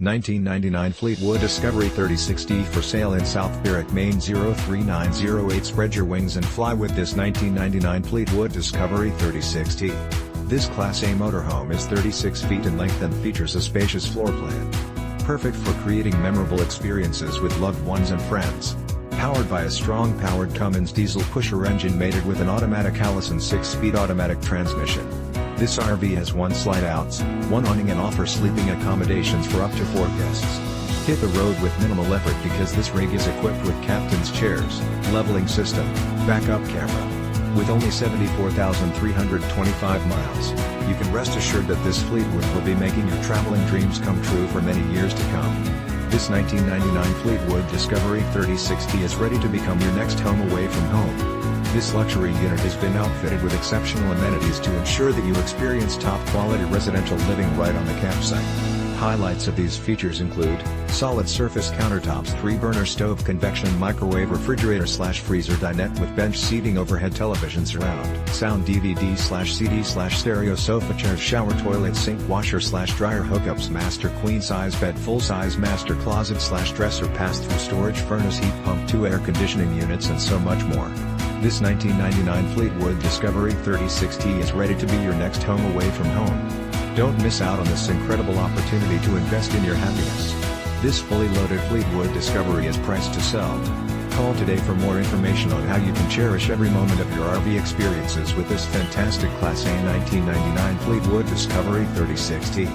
1999 Fleetwood Discovery 36D for sale in South Berwick, Maine 03908. Spread your wings and fly with this 1999 Fleetwood Discovery 36D. This Class A motorhome is 36 feet in length and features a spacious floor plan. Perfect for creating memorable experiences with loved ones and friends. Powered by a strong powered Cummins diesel pusher engine mated with an automatic Allison 6-speed automatic transmission. This RV has 1 slide-outs, 1 awning and offers sleeping accommodations for up to 4 guests. Hit the road with minimal effort because this rig is equipped with captain's chairs, leveling system, backup camera. With only 74,325 miles, you can rest assured that this Fleetwood will be making your traveling dreams come true for many years to come. This 1999 Fleetwood Discovery 36D is ready to become your next home away from home. This luxury unit has been outfitted with exceptional amenities to ensure that you experience top-quality residential living right on the campsite. Highlights of these features include solid surface countertops, 3-burner StoveConvection microwave refrigerator / FreezerDinette with bench seating, overhead television surround, SoundDVD /CD / StereoSofaChairsShowerToilet SinkWasher / dryer, HookupsMaster queen-size bed, full-size master closet / DresserPass, Thru StorageFurnace, heat pump, 2 air conditioning units and so much more. This 1999 Fleetwood Discovery 36D is ready to be your next home away from home. Don't miss out on this incredible opportunity to invest in your happiness. This fully loaded Fleetwood Discovery is priced to sell. Call today for more information on how you can cherish every moment of your RV experiences with this fantastic Class A 1999 Fleetwood Discovery 36D.